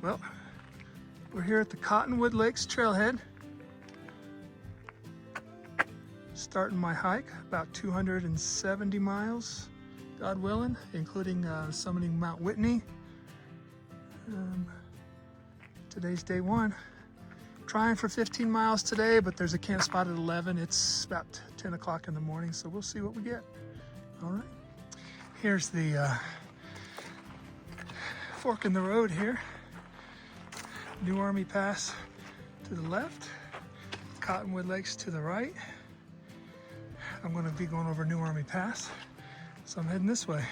Well, we're here at the Cottonwood Lakes trailhead. Starting my hike, about 270 miles, God willing, including summiting Mount Whitney. Today's day one. Trying for 15 miles today, but there's a camp spot at 11. It's about 10 o'clock in the morning, so we'll see what we get. All right. Here's the fork in the road here. New Army Pass to the left, Cottonwood Lakes to the right. I'm going to be going over New Army Pass, so I'm heading this way.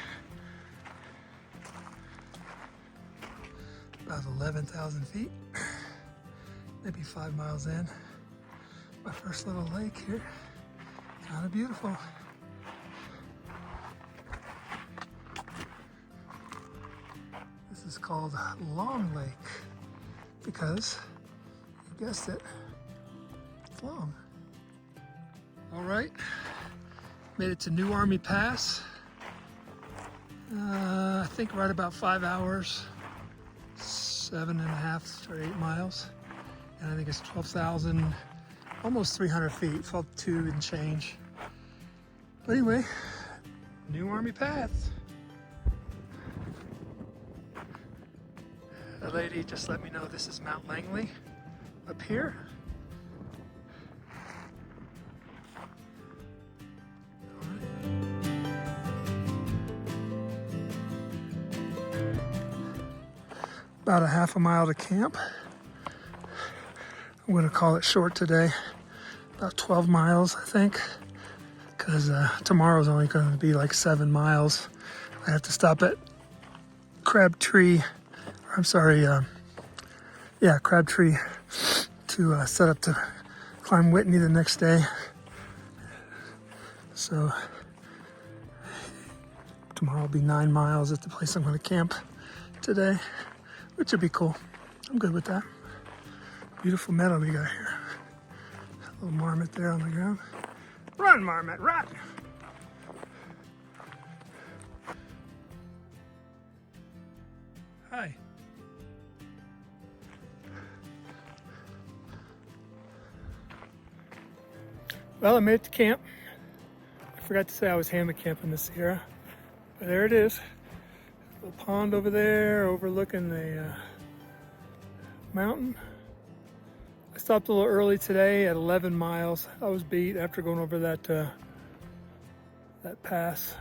About 11,000 feet, maybe 5 miles in. My first little lake here, kind of beautiful. This is called Long Lake because, you guessed it, it's long. All right, made it to New Army Pass. I think right about 5 hours, 7.5 or 8 miles. And I think it's 12,000, almost 300 feet, 12,200 and change. But anyway, New Army Pass. A lady just let me know this is Mount Langley up here. About a half a mile to camp. I'm going to call it short today. About 12 miles, I think, because tomorrow's only going to be like 7 miles. I have to stop at Crabtree to set up to climb Whitney the next day. So tomorrow will be 9 miles at the place I'm going to camp today, which would be cool. I'm good with that. Beautiful meadow we got here. A little marmot there on the ground. Run, marmot, run! Hi. Well, I made it to camp. I forgot to say I was hammock camping this Sierra, but there it is. A little pond over there overlooking the mountain. I stopped a little early today at 11 miles. I was beat after going over that pass.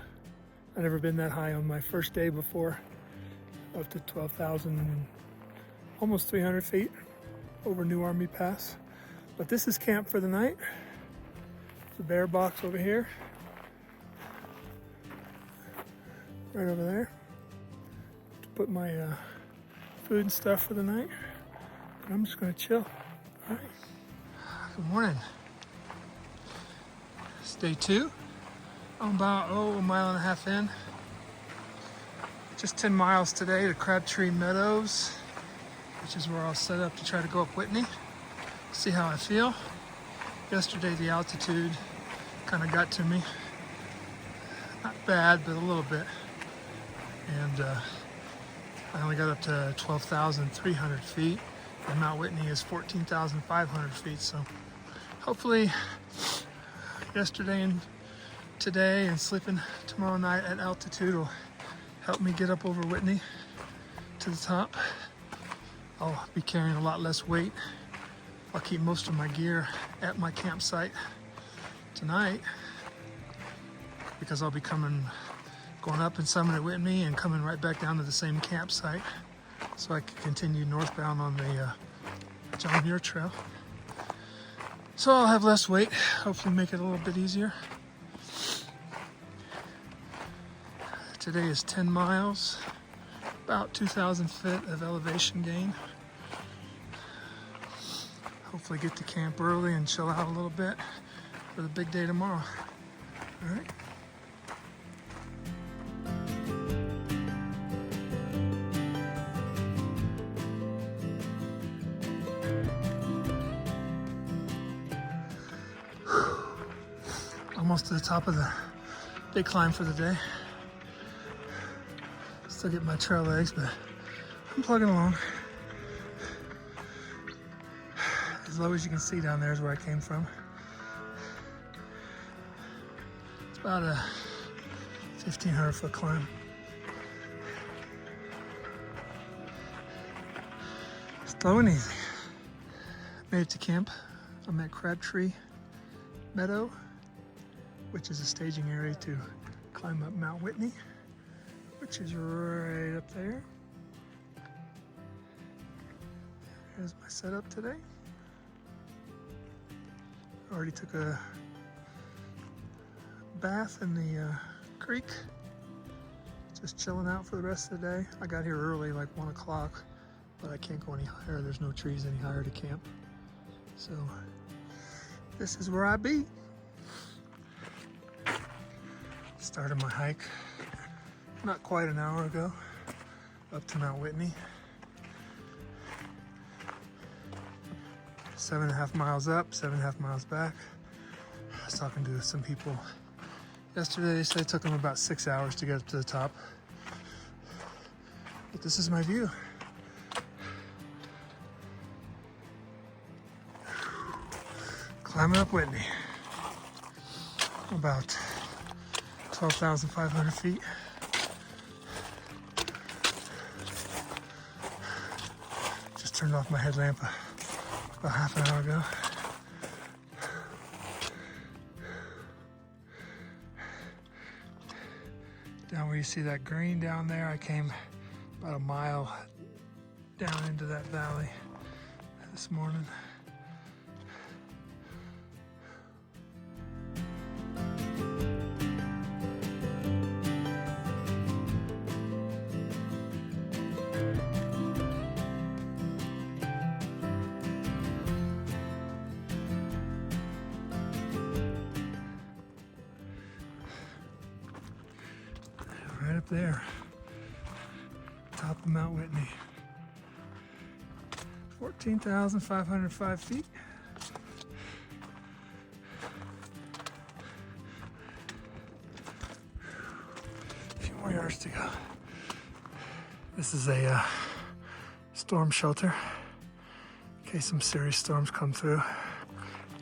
I'd never been that high on my first day before, up to 12,000, almost 300 feet over New Army Pass. But this is camp for the night. The bear box over here, right over there, to put my food and stuff for the night. But I'm just going to chill. All right. Good morning. It's day 2. I'm about a mile and a half in. Just 10 miles today to Crabtree Meadows, which is where I'll set up to try to go up Whitney. See how I feel. Yesterday the altitude kind of got to me. Not bad, but a little bit. And I only got up to 12,300 feet. And Mount Whitney is 14,500 feet. So hopefully yesterday and today and sleeping tomorrow night at altitude will help me get up over Whitney to the top. I'll be carrying a lot less weight. I'll keep most of my gear at my campsite tonight because I'll be going up and summiting Whitney and coming right back down to the same campsite so I can continue northbound on the John Muir Trail. So I'll have less weight, hopefully make it a little bit easier. Today is 10 miles, about 2,000 feet of elevation gain. Hopefully get to camp early and chill out a little bit for the big day tomorrow. All right. Almost to the top of the big climb for the day. Still get my trail legs, but I'm plugging along. low as you can see down there is where I came from. It's about a 1,500 foot climb. Slow and easy. Made it to camp. I'm at Crabtree Meadow, which is a staging area to climb up Mount Whitney, which is right up there. Here's my setup today. Already took a bath in the creek. Just chilling out for the rest of the day. I got here early, like 1 o'clock, but I can't go any higher. There's no trees any higher to camp. So this is where I be. Started my hike not quite an hour ago up to Mount Whitney. 7.5 miles up, 7.5 miles back. I was talking to some people yesterday. They said it took them about 6 hours to get up to the top. But this is my view. Climbing up Whitney. About 12,500 feet. Just turned off my headlamp about half an hour ago. Down where you see that green down there, I came about a mile down into that valley this morning. Right up there, top of Mount Whitney, 14,505 feet. A few more yards to go. This is a storm shelter in case some serious storms come through.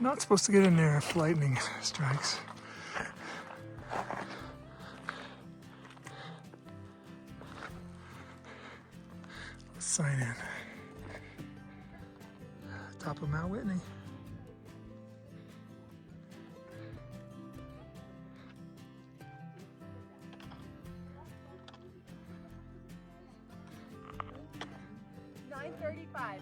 Not supposed to get in there if lightning strikes. Sign in. Top of Mount Whitney. $9:35.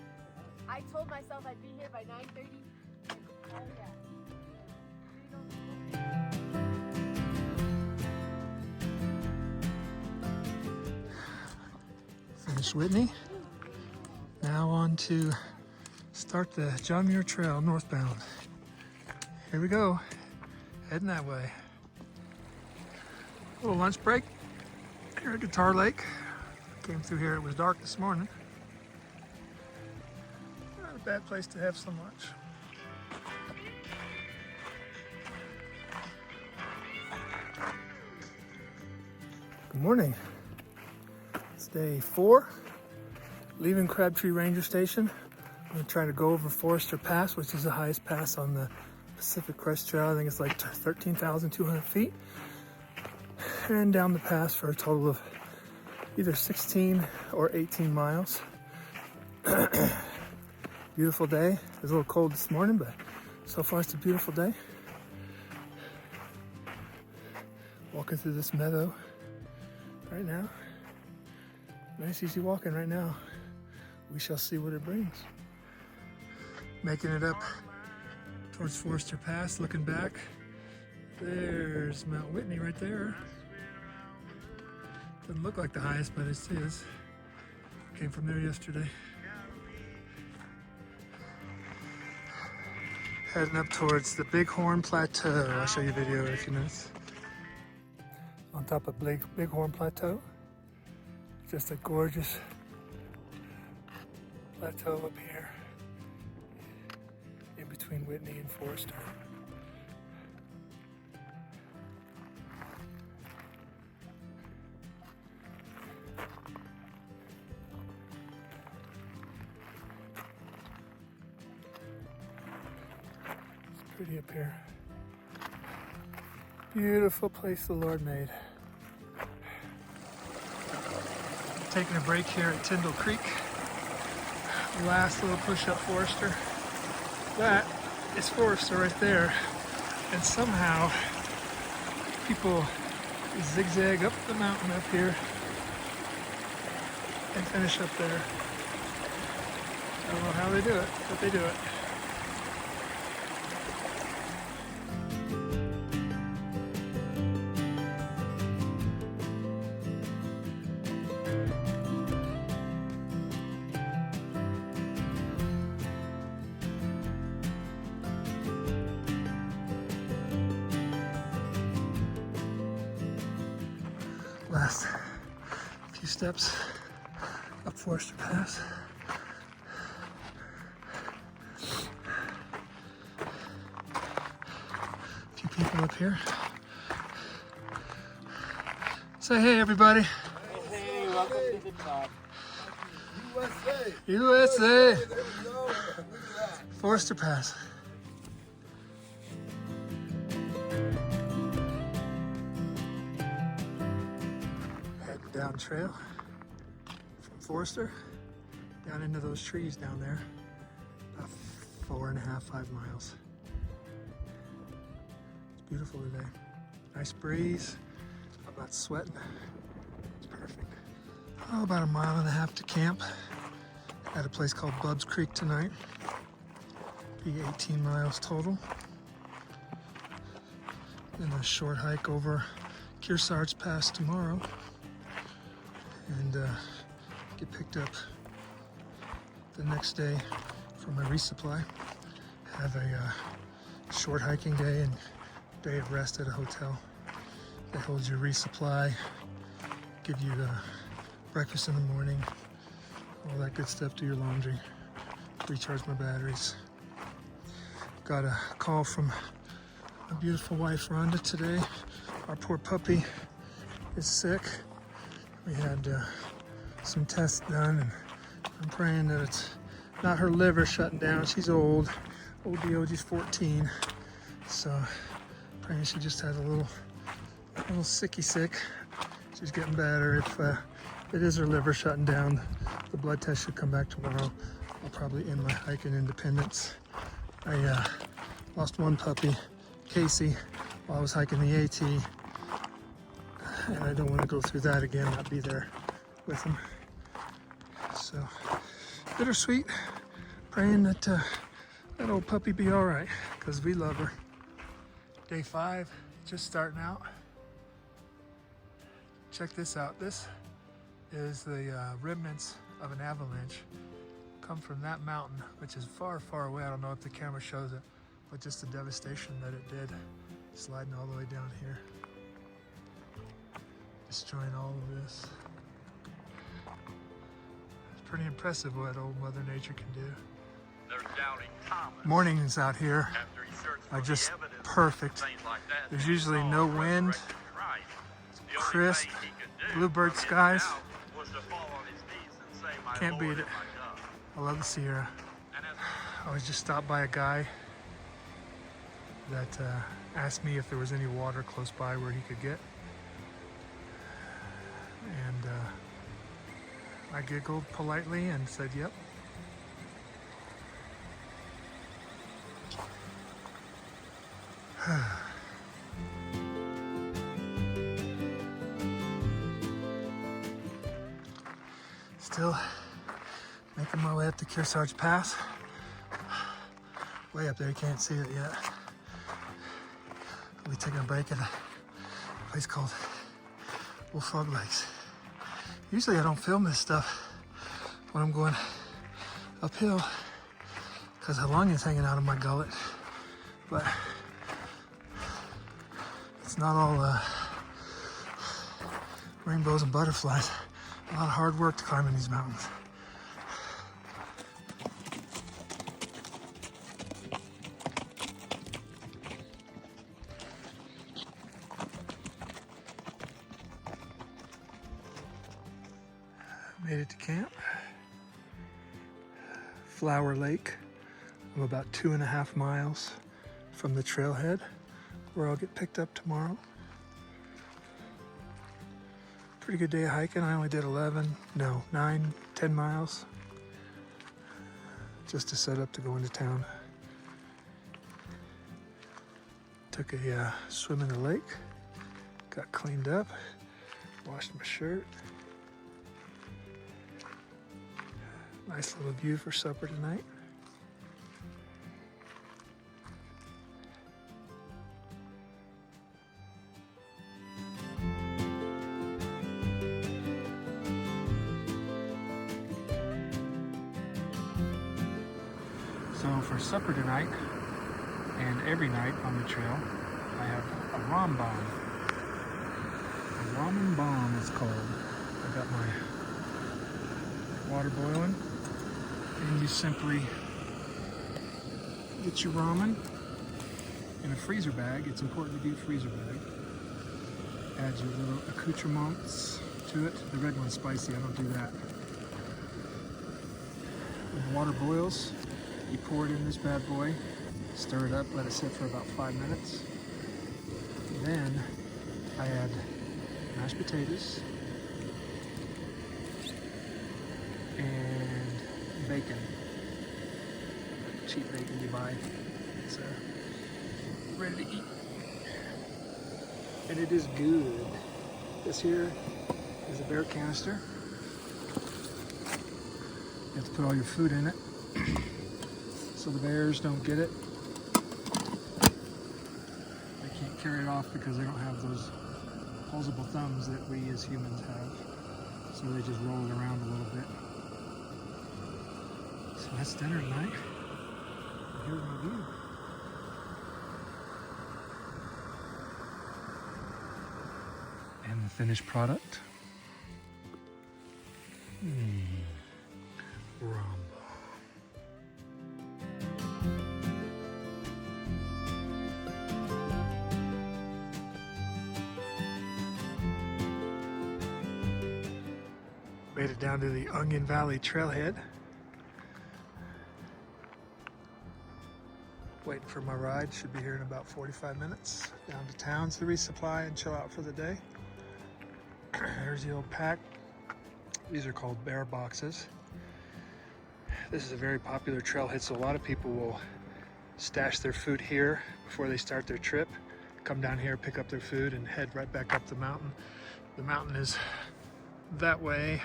I told myself I'd be here by 9:30. Oh yeah. Finished Whitney. Now on to start the John Muir Trail northbound. Here we go, heading that way. A little lunch break here at Guitar Lake. Came through here, it was dark this morning. Not a bad place to have some lunch. Good morning. It's day 4. Leaving Crabtree Ranger Station. I'm going to try to go over Forester Pass, which is the highest pass on the Pacific Crest Trail. I think it's like 13,200 feet. And down the pass for a total of either 16 or 18 miles. Beautiful day. It was a little cold this morning, but so far it's a beautiful day. Walking through this meadow right now. Nice easy walking right now. We shall see what it brings. Making it up towards Forester Pass, looking back. There's Mount Whitney right there. Doesn't look like the highest, but it is. Came from there yesterday. Heading up towards the Bighorn Plateau. I'll show you a video in a few minutes. On top of Bighorn Plateau. Just a gorgeous plateau up here in between Whitney and Forester. Pretty up here. Beautiful place the Lord made. Taking a break here at Tyndall Creek. Last little push-up Forester. That is Forester right there. And somehow people zigzag up the mountain up here and finish up there. I don't know how they do it, but they do it. Last few steps up Forester Pass. A few people up here. Say hey, everybody. Hey, welcome to the top. USA. There we go. Look at that. Forester Pass. Heading down trail from Forester down into those trees down there. About 4.5, 5 miles. It's beautiful today. Nice breeze. I'm not sweating. It's perfect. Oh, about 1.5 miles to camp at a place called Bubbs Creek tonight. Be 18 miles total. Then a short hike over Kearsarge Pass tomorrow. And get picked up the next day for my resupply. Have a short hiking day and day of rest at a hotel that holds your resupply, give you breakfast in the morning, all that good stuff, do your laundry, recharge my batteries. Got a call from my beautiful wife Rhonda today. Our poor puppy is sick. We had some tests done, and I'm praying that it's not her liver shutting down. She's old. ODOG's 14, so praying she just has a little sicky sick. She's getting better. If it is her liver shutting down, the blood test should come back tomorrow. I'll probably end my hike in Independence. I lost one puppy, Casey, while I was hiking the AT, and I don't want to go through that again, not be there with him. So, bittersweet, praying that that old puppy be all right, because we love her. Day 5, just starting out. Check this out. This is the remnants of an avalanche. Come from that mountain, which is far, far away. I don't know if the camera shows it, but just the devastation that it did, sliding all the way down here, destroying all of this. It's pretty impressive what old Mother Nature can do. Mornings out here are just perfect. There's usually no wind, crisp, bluebird skies. Can't beat it. I love the Sierra. I was just stopped by a guy that asked me if there was any water close by where he could get. And I giggled politely and said, yep. Still making my way up to Kearsarge Pass. Way up there, you can't see it yet. I'll be taking a break at a place called Bullfrog Lakes. Usually I don't film this stuff when I'm going uphill because the lung is hanging out of my gullet, but it's not all rainbows and butterflies. A lot of hard work to climb in these mountains. Made it to camp. Flower Lake. I'm about 2.5 miles from the trailhead where I'll get picked up tomorrow. Pretty good day of hiking. I only did 9, 10 miles just to set up to go into town. Took a swim in the lake, got cleaned up, washed my shirt. Nice little view for supper tonight. So for supper tonight, and every night on the trail, I have a ram bomb. A ramen bomb it's called. I got my water boiling, and you simply get your ramen in a freezer bag. It's important to do a freezer bag. Add your little accoutrements to it. The red one's spicy, I don't do that. When the water boils, you pour it in this bad boy, stir it up, let it sit for about 5 minutes. Then I add mashed potatoes and bacon. Cheap bacon you buy. It's ready to eat. And it is good. This here is a bear canister. You have to put all your food in it so the bears don't get it. They can't carry it off because they don't have those opposable thumbs that we as humans have. So they just roll it around a little bit. So that's dinner tonight. Here's my view. And the finished product. Rum. Made it down to the Onion Valley trailhead. Waiting for my ride, should be here in about 45 minutes. Down to town to resupply and chill out for the day. There's the old pack. These are called bear boxes. This is a very popular trailhead, so a lot of people will stash their food here before they start their trip. Come down here, pick up their food, and head right back up the mountain. The mountain is that way.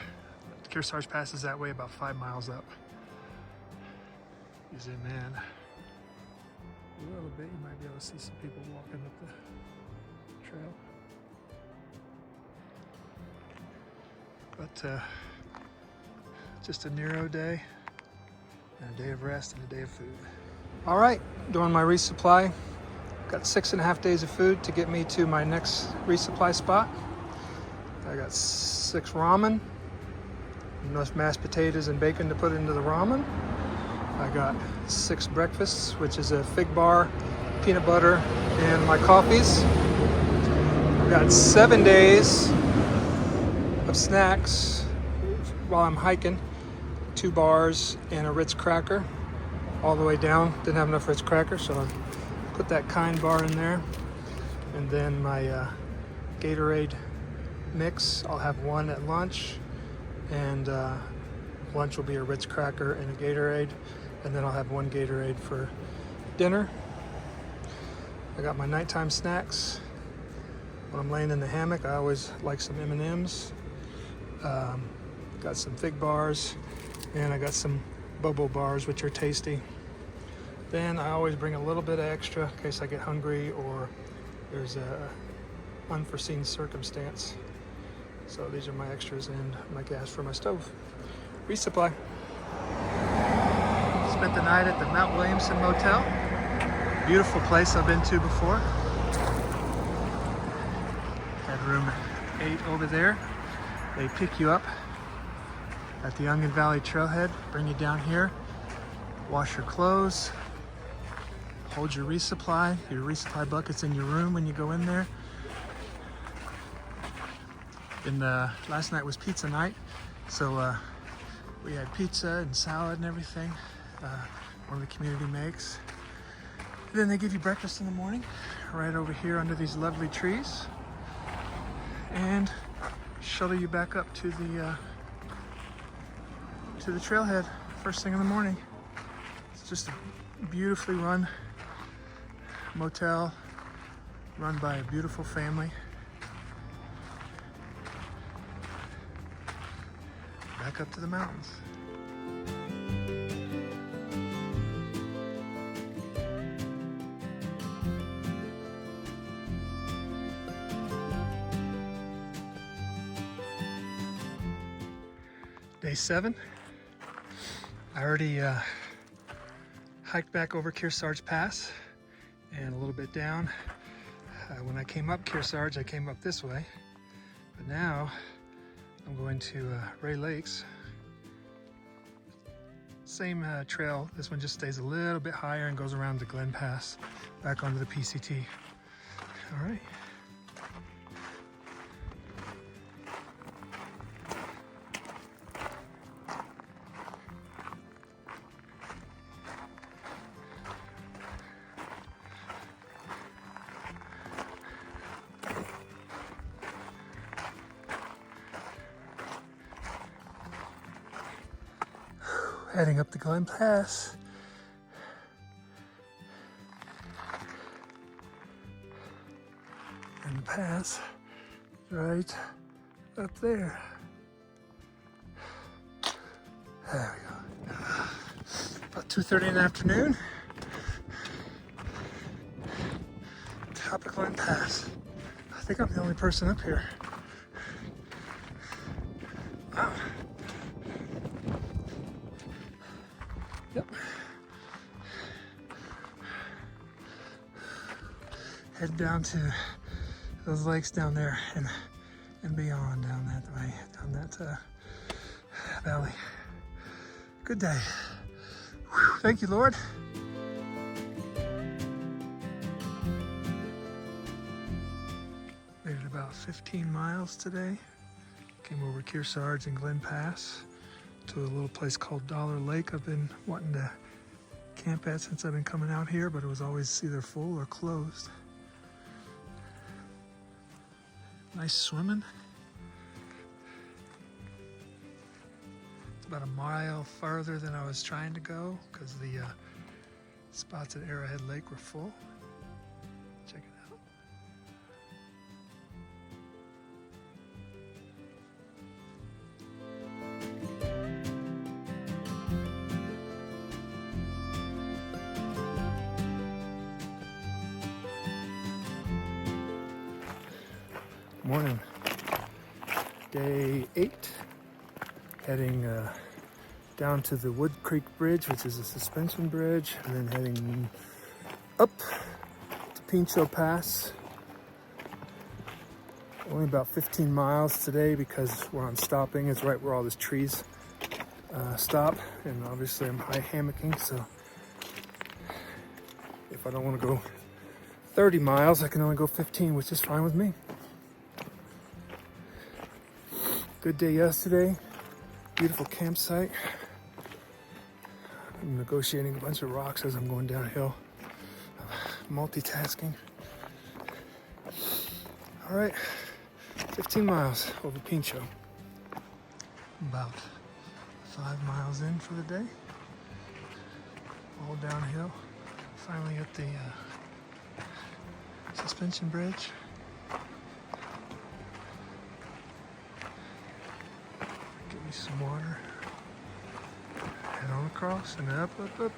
Kearsarge Pass is that way, about 5 miles up. You zoom in a little bit, you might be able to see some people walking up the trail. But just a Nero day, and a day of rest, and a day of food. All right, doing my resupply. Got 6.5 days of food to get me to my next resupply spot. I got 6 ramen, enough mashed potatoes and bacon to put into the ramen. I got 6 breakfasts, which is a fig bar, peanut butter, and my coffees. I got 7 days of snacks while I'm hiking. 2 bars and a Ritz cracker all the way down. Didn't have enough Ritz crackers, so I put that Kind bar in there. And then my Gatorade mix, I'll have 1 at lunch, and lunch will be a Ritz cracker and a Gatorade, and then I'll have 1 Gatorade for dinner. I got my nighttime snacks. When I'm laying in the hammock, I always like some M&Ms. Got some fig bars, and I got some Bobo bars, which are tasty. Then I always bring a little bit of extra in case I get hungry or there's a unforeseen circumstance. So these are my extras and my gas for my stove. Resupply. Spent the night at the Mount Williamson Motel. Beautiful place I've been to before. Had room 8 over there. They pick you up at the Onion Valley Trailhead, bring you down here, wash your clothes, hold your resupply bucket's in your room when you go in there. And last night was pizza night, so we had pizza and salad and everything, one of the community makes. Then they give you breakfast in the morning, right over here under these lovely trees, and shuttle you back up to the trailhead first thing in the morning. It's just a beautifully run motel, run by a beautiful family. Back up to the mountains. Day 7. I already hiked back over Kearsarge Pass and a little bit down. When I came up Kearsarge, I came up this way, but now I'm going to Ray Lakes. Same trail. This one just stays a little bit higher and goes around the Glen Pass back onto the PCT. All right. Heading up the Glen Pass. And the pass right up there. There we go. About 2:30 in the afternoon. Top of Glen Pass. I think I'm the only person up here. Wow. Yep. Head down to those lakes down there and beyond down that way, down that valley. Good day. Whew, thank you, Lord. Made it about 15 miles today. Came over Kearsarge and Glen Pass to a little place called Dollar Lake. I've been wanting to camp at since I've been coming out here, but it was always either full or closed. Nice swimming. It's about a mile farther than I was trying to go because the spots at Arrowhead Lake were full. Check it out. Morning. Day 8. Heading down to the Wood Creek Bridge, which is a suspension bridge, and then heading up to Pincho Pass. Only about 15 miles today because where I'm stopping is right where all these trees stop, and obviously I'm high hammocking, so if I don't want to go 30 miles, I can only go 15, which is fine with me. Good day yesterday, beautiful campsite. I'm negotiating a bunch of rocks as I'm going downhill, multitasking. All right, 15 miles over Pincho. About 5 miles in for the day, all downhill. Finally at the suspension bridge. Get me some water. Head on across and up, up, up.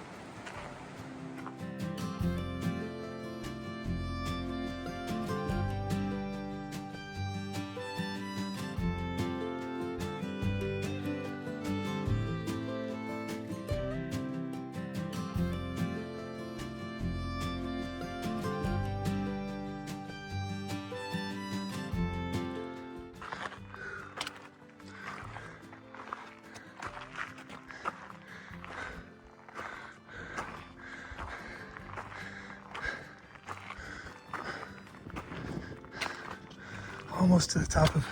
Almost to the top of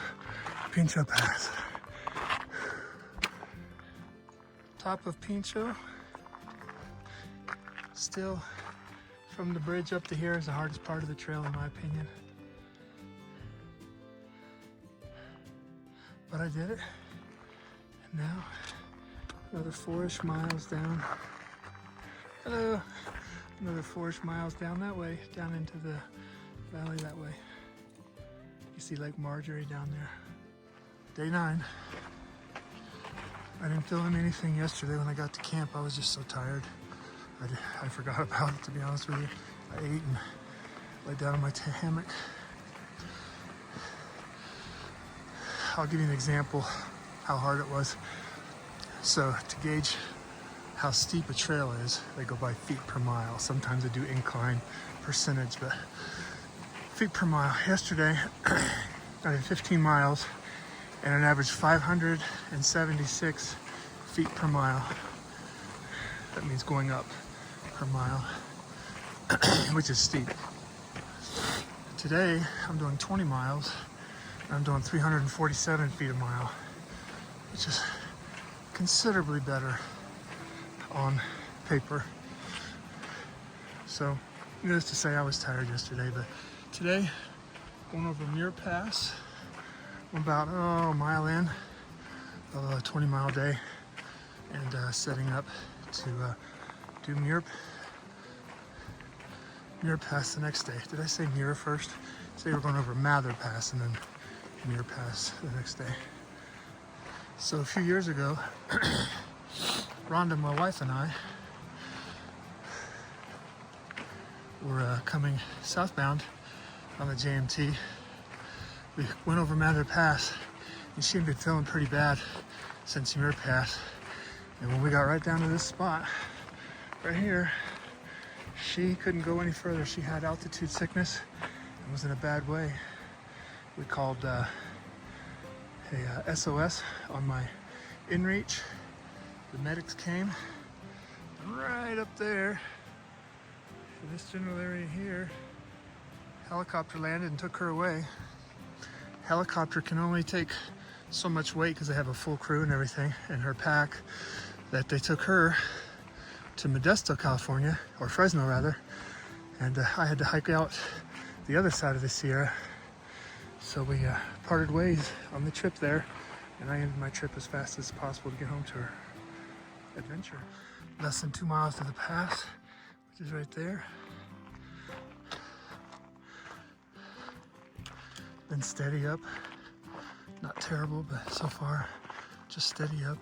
Pincho Pass. Top of Pincho. Still from the bridge up to here is the hardest part of the trail in my opinion. But I did it. And now, another 4-ish miles down. Hello. Another 4-ish miles down that way, down into the valley that way. You see Lake Marjorie down there. Day 9. I didn't film anything yesterday when I got to camp. I was just so tired. I forgot about it, to be honest with you. I ate and laid down in my hammock. I'll give you an example how hard it was. So to gauge how steep a trail is, they go by feet per mile. Sometimes they do incline percentage, but feet per mile. Yesterday, I did 15 miles and an average 576 feet per mile. That means going up per mile, which is steep. Today, I'm doing 20 miles, and I'm doing 347 feet a mile, which is considerably better on paper. So, needless to say, I was tired yesterday, but today, going over Muir Pass. I'm about a mile in of a 20-mile day, and setting up to do Muir Pass the next day. Did I say Muir first? Say we're going over Mather Pass and then Muir Pass the next day. So a few years ago, Rhonda, my wife, and I were coming southbound on the JMT. We went over Mather Pass, and she had been feeling pretty bad since Muir Pass. And when we got right down to this spot, right here, she couldn't go any further. She had altitude sickness and was in a bad way. We called a SOS on my inReach. The medics came right up there in this general area here. Helicopter landed and took her away. Helicopter can only take so much weight because they have a full crew and everything, and her pack, that they took her to Modesto, California, or Fresno rather, and I had to hike out the other side of the Sierra. So we parted ways on the trip there, and I ended my trip as fast as possible to get home to her adventure. Less than 2 miles to the pass, which is right there. Been steady up. Not terrible, but so far, just steady up.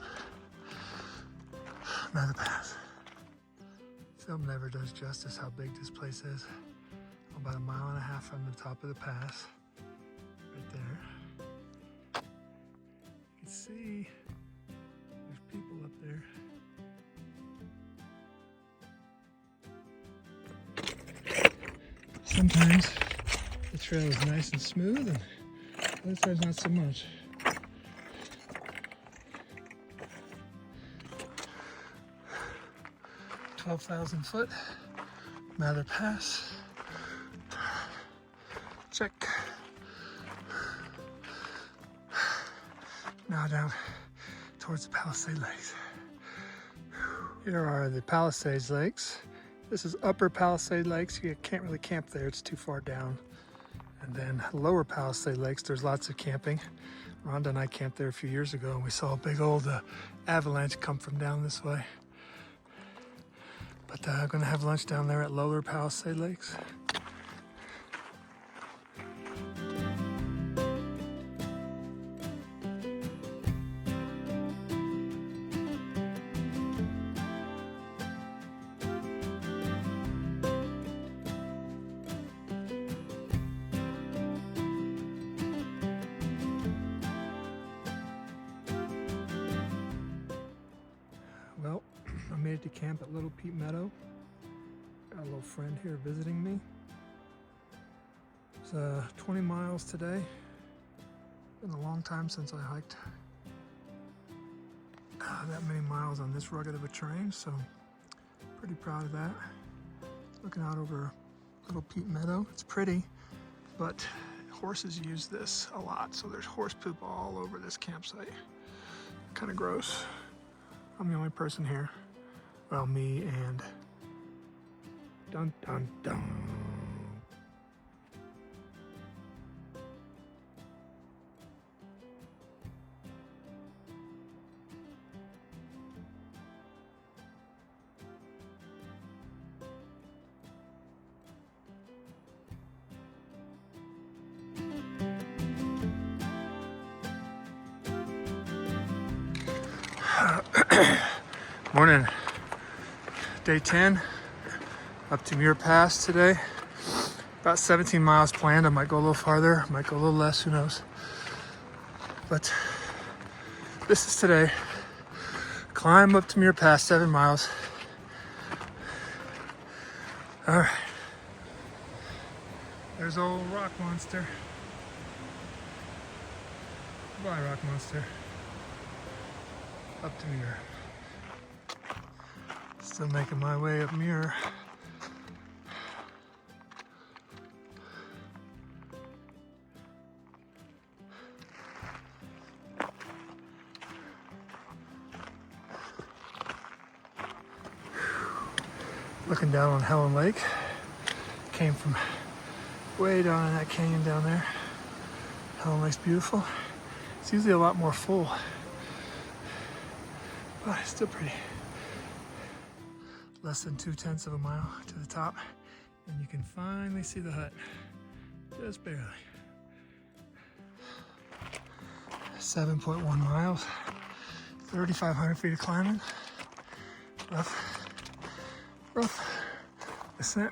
Mather Pass. Film never does justice how big this place is. About 1.5 miles from the top of the pass. Right there. You can see there's people up there. Sometimes the trail is nice and smooth, and other times not so much. $12,000 foot, Mather Pass. Check. Now down towards the Palisade Lakes. Here are the Palisades Lakes. This is Upper Palisade Lakes. You can't really camp there, it's too far down. And then Lower Palisade Lakes, there's lots of camping. Rhonda and I camped there a few years ago, and we saw a big old avalanche come from down this way. But I'm gonna have lunch down there at Lower Palisade Lakes. Well, I made it to camp at Little Peat Meadow. Got a little friend here visiting me. It's 20 miles today. Been a long time since I hiked that many miles on this rugged of a terrain, so pretty proud of that. Looking out over Little Peat Meadow. It's pretty, but horses use this a lot, so there's horse poop all over this campsite. Kind of gross. I'm the only person here. Well, me and Dun, dun, dun. Morning, day 10, up to Muir Pass today. About 17 miles planned. I might go a little farther, might go a little less, who knows. But this is today. Climb up to Muir Pass, 7 miles. All right. There's old rock monster. Goodbye, rock monster. Up to Muir. Still making my way up Muir. Looking down on Helen Lake. Came from way down in that canyon down there. Helen Lake's beautiful. It's usually a lot more full, but it's still pretty. Less than 2/10 of a mile to the top, and you can finally see the hut, just barely. 7.1 miles, 3,500 feet of climbing. Rough ascent.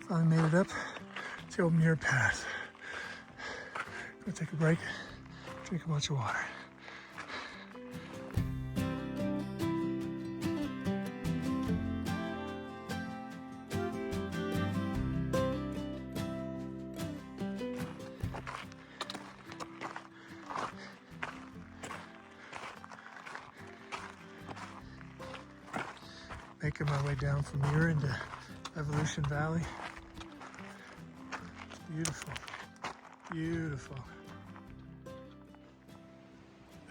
Finally made it up to the old Muir Pass. Go take a break, drink a bunch of water. Making my way down from Muir into Evolution Valley. It's beautiful, beautiful.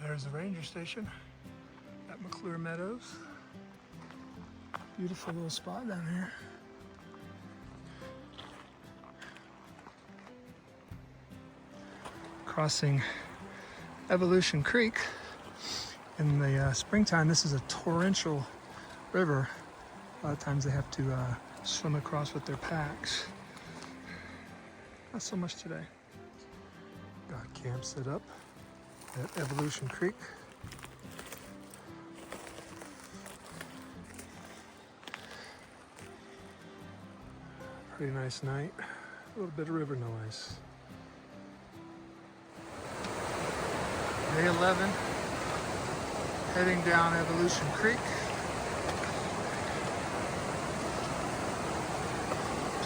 There's the ranger station at McClure Meadows. Beautiful little spot down here. Crossing Evolution Creek. In the springtime, this is a torrential river. A lot of times they have to swim across with their packs. Not so much today. Got camp set up at Evolution Creek. Pretty nice night. A little bit of river noise. Day 11. Heading down Evolution Creek.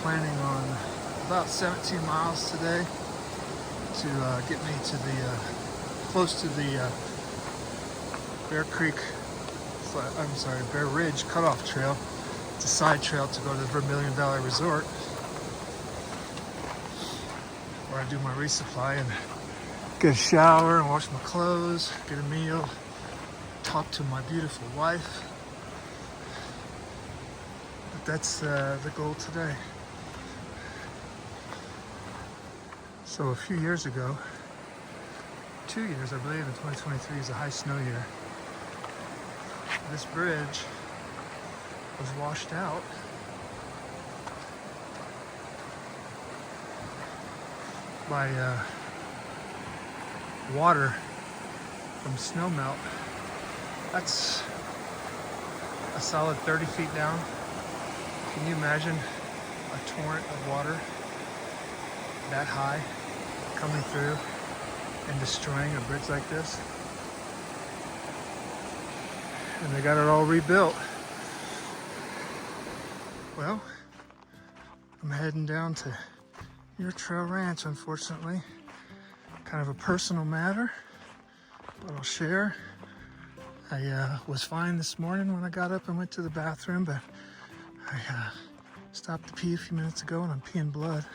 Planning on about 17 miles today to get me to the close to the Bear Ridge Cutoff Trail. It's a side trail to go to the Vermilion Valley Resort, where I do my resupply and get a shower and wash my clothes, get a meal, talk to my beautiful wife. But that's the goal today. So a few years ago, 2 years I believe, in 2023 is a high snow year. This bridge was washed out by water from snowmelt. That's a solid 30 feet down. Can you imagine a torrent of water that high coming through and destroying a bridge like this? And they got it all rebuilt. Well, I'm heading down to Muir Trail Ranch, unfortunately. Kind of a personal matter, but I'll share. I was fine this morning when I got up and went to the bathroom, but I stopped to pee a few minutes ago and I'm peeing blood.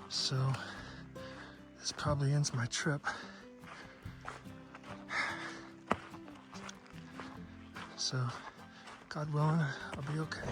So this probably ends my trip. So God willing, I'll be okay.